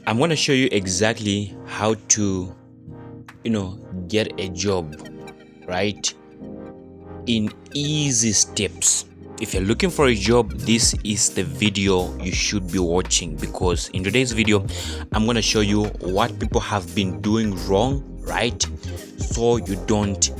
I'm going to show you exactly how to, get a job, right? In easy steps. If you're looking for a job, this is the video you should be watching, because in today's video, I'm going to show you what people have been doing wrong, right? So you don't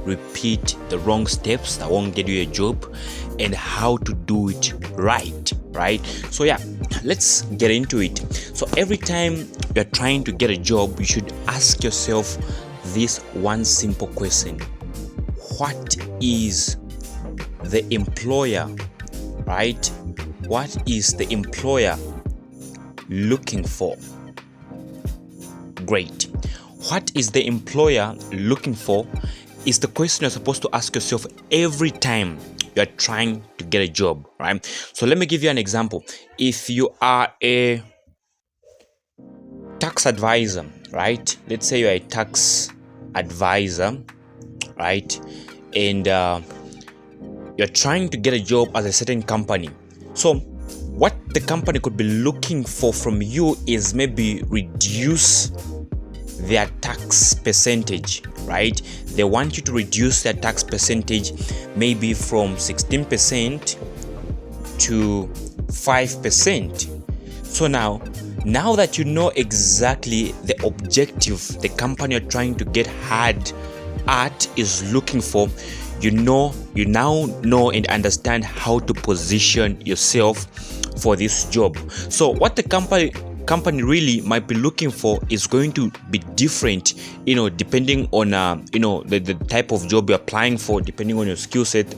repeat the wrong steps that won't get you a job, and how to do it right? So yeah, let's get into it. So every time you're trying to get a job, you should ask yourself this one simple question: what is the employer, right? What is the employer looking for? Great. What is the employer looking for is the question you're supposed to ask yourself every time you're trying to get a job, right? So let me give you an example. If you are a tax advisor, right? Let's say you're a tax advisor, right? And you're trying to get a job at a certain company. So what the company could be looking for from you is maybe reduce their tax percentage, right? They want you to reduce their tax percentage maybe from 16% to 5%. So now that you know exactly the objective the company you're trying to get hired at is looking for, you now know and understand how to position yourself for this job. So what the company really might be looking for is going to be different, depending on the type of job you're applying for, depending on your skill set,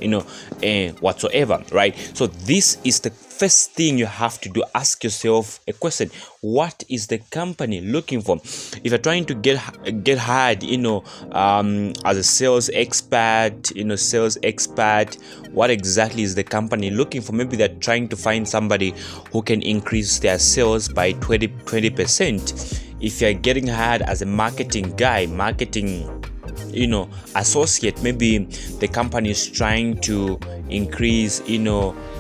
whatsoever, right? So this is the first thing you have to do. Ask yourself a question: what is the company looking for? If you're trying to get hired, as a sales expert, what exactly is the company looking for? Maybe they're trying to find somebody who can increase their sales by 20%. If you're getting hired as a marketing guy, associate, maybe the company is trying to increase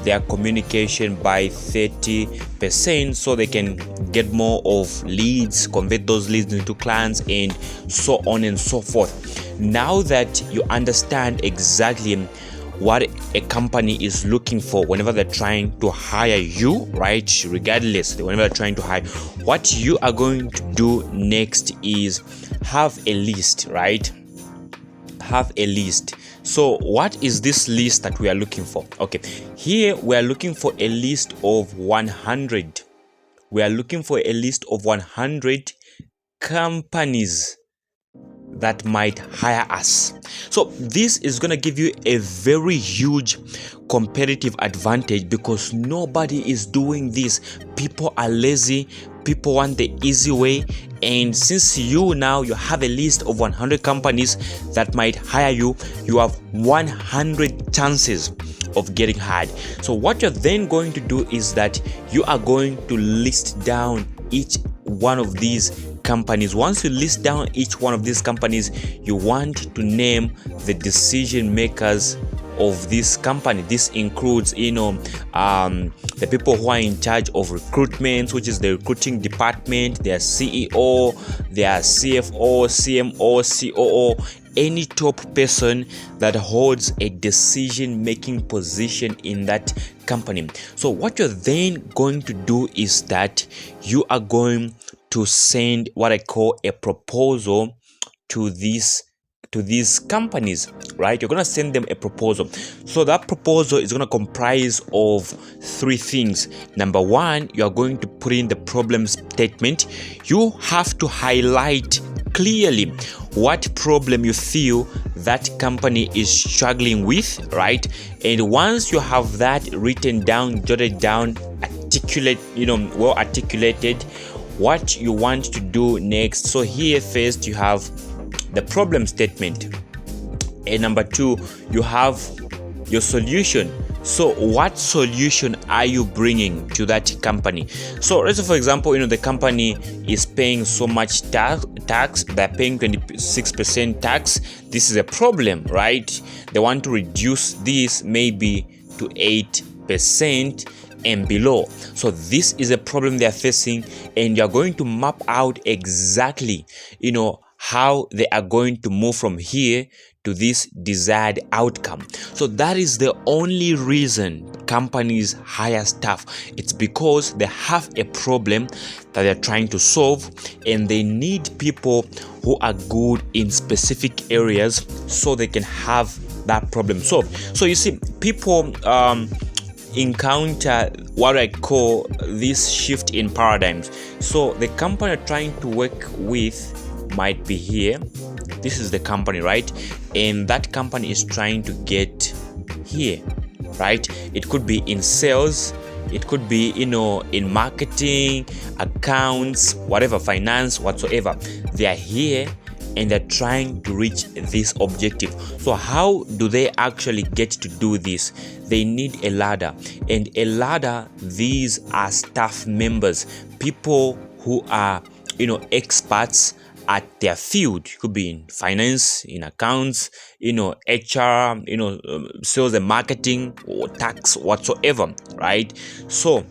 their communication by 30% so they can get more of leads, convert those leads into clients, and so on and so forth. Now that you understand exactly what a company is looking for whenever they're trying to hire you, right? Regardless, whenever they're trying to hire, what you are going to do next is have a list, right? Have a list. So what is this list that we are looking for? Okay, here we are looking for a list of 100. We are looking for a list of 100 companies that might hire us. So this is going to give you a very huge competitive advantage, because nobody is doing this. People are lazy. People want the easy way. And since you have a list of 100 companies that might hire you, you have 100 chances of getting hired. So what you're then going to do is that you are going to list down each one of these companies. Once you list down each one of these companies, you want to name the decision makers of this company. This includes the people who are in charge of recruitment, which is the recruiting department, their CEO, their CFO, CMO, COO, any top person that holds a decision making position in that company. So what you're then going to do is that you are going to send what I call a proposal to these companies, right? You're going to send them a proposal. So that proposal is going to comprise of 3 things. Number 1, you are going to put in the problem statement. You have to highlight clearly what problem you feel that company is struggling with, right? And once you have that written down, jotted down, well articulated, what you want to do next. So here first you have the problem statement, and number 2, you have your solution. So what solution are you bringing to that company? So let's say, for example, the company is paying so much tax, they're paying 26% tax. This is a problem, right? They want to reduce this maybe to 8%. and below. So this is a problem they are facing, and you're going to map out exactly, how they are going to move from here to this desired outcome. So that is the only reason companies hire staff. It's because they have a problem that they're trying to solve, and they need people who are good in specific areas so they can have that problem solved. So you see, people encounter what I call this shift in paradigms. So the company you're trying to work with might be here. This is the company, right? And that company is trying to get here, right? It could be in sales, it could be, in marketing, accounts, whatever, finance, whatsoever. They are here and they're trying to reach this objective. So how do they actually get to do this? They need a ladder, and a ladder, these are staff members, people who are, experts at their field. It could be in finance, in accounts, HR, sales and marketing, or tax, whatsoever, right? So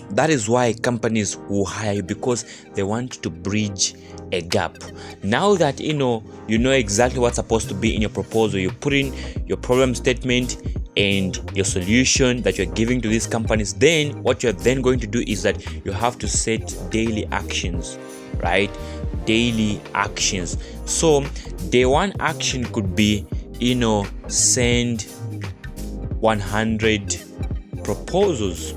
that is why companies will hire you, because they want to bridge a gap. Now that you know exactly what's supposed to be in your proposal, you put in your problem statement and your solution that you're giving to these companies. Then what you're then going to do is that you have to set daily actions, right? Daily actions. So day one action could be, send 100 proposals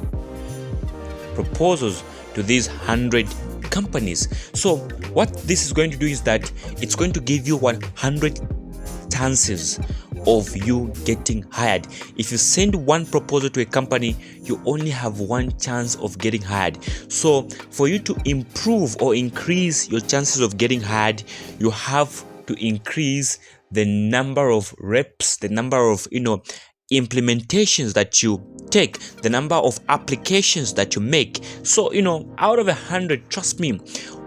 to these 100 companies. So what this is going to do is that it's going to give you 100 chances of you getting hired. If you send one proposal to a company, you only have one chance of getting hired. So for you to improve or increase your chances of getting hired, you have to increase the number of reps, the number of implementations that you take, the number of applications that you make. So out of 100, trust me,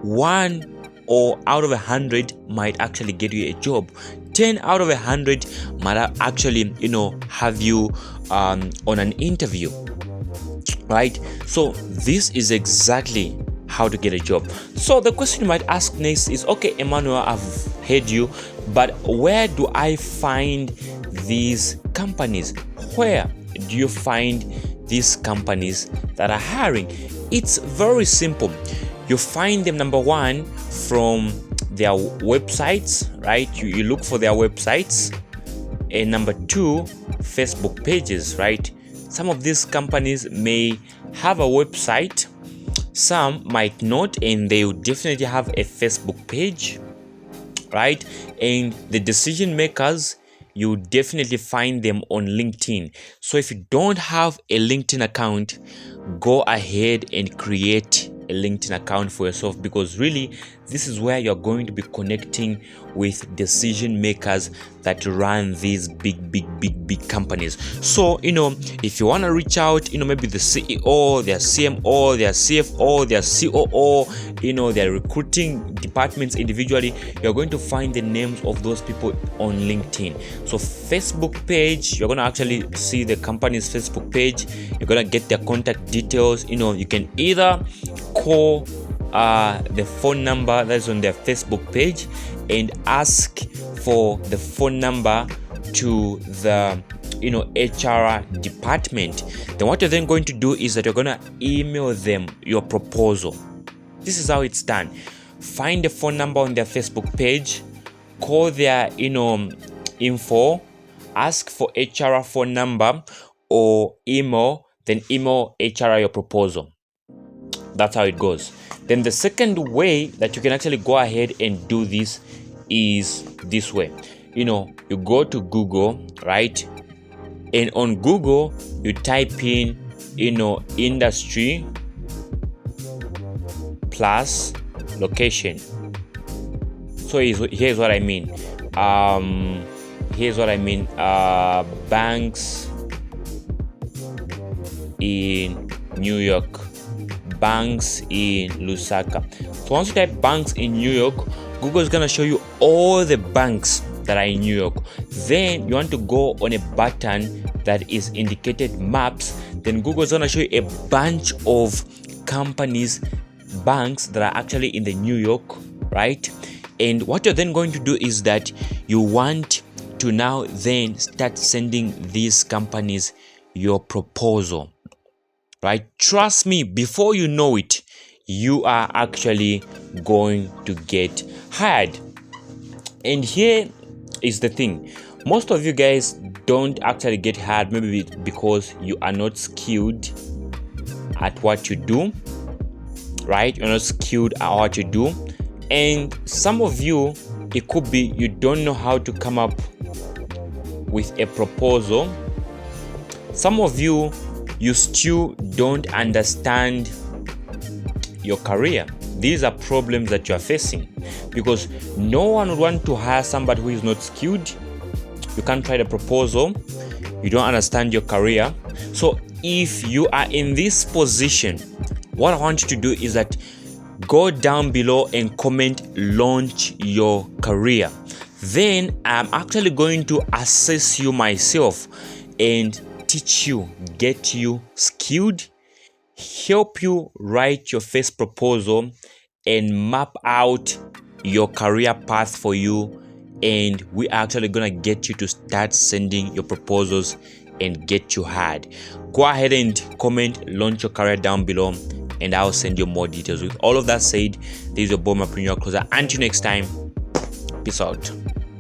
one or out of 100 might actually get you a job. 10 out of 100 might actually have you on an interview, right? So this is exactly how to get a job. So the question you might ask next is, okay, Emmanuel, I've heard you, but where do I find these companies? Where do you find these companies that are hiring? It's very simple. You find them, number one, from their websites, right? You look for their websites. And number two, Facebook pages, right? Some of these companies may have a website, some might not, and they will definitely have a Facebook page, right? And the decision makers, you definitely find them on LinkedIn. So if you don't have a LinkedIn account, go ahead and create a LinkedIn account for yourself, because really this is where you're going to be connecting with decision makers that run these big companies. So if you want to reach out, maybe the CEO, their CMO, their CFO, their COO, their recruiting departments individually, you're going to find the names of those people on LinkedIn. So Facebook page, you're going to actually see the company's Facebook page. You're going to get their contact details. You can either call the phone number that's on their Facebook page and ask for the phone number to the HR department. Then what you're then going to do is that you're going to email them your proposal. This is how it's done. Find the phone number on their Facebook page, call their info, ask for HR phone number or email, then email HR your proposal. That's how it goes. Then the second way that you can actually go ahead and do this is this way. You go to Google, right? And on Google, you type in, industry plus location. So here's what I mean. Banks in New York, banks in Lusaka. So once you type banks in New York, Google is going to show you all the banks that are in New York. Then you want to go on a button that is indicated maps. then Google is going to show you a bunch of companies, banks that are actually in the New York, right? And what you're then going to do is that you want to now then start sending these companies your proposal, right? Trust me, before you know it, you are actually going to get hired. And here is the thing: most of you guys don't actually get hired, maybe because you are not skilled at what you do, right? You're not skilled at what you do. And some of you, it could be you don't know how to come up with a proposal. Some of you, you still don't understand your career. These are problems that you are facing, because no one would want to hire somebody who is not skilled. You can't write a proposal, you don't understand your career. So if you are in this position, what I want you to do is that go down below and comment "launch your career." Then I'm actually going to assess you myself and teach you, get you skilled, help you write your first proposal, and map out your career path for you. And we are actually gonna get you to start sending your proposals and get you hired. Go ahead and comment "launch your career" down below, and I'll send you more details. With all of that said, this is your boy Mapreneur Closer. Until next time, peace out.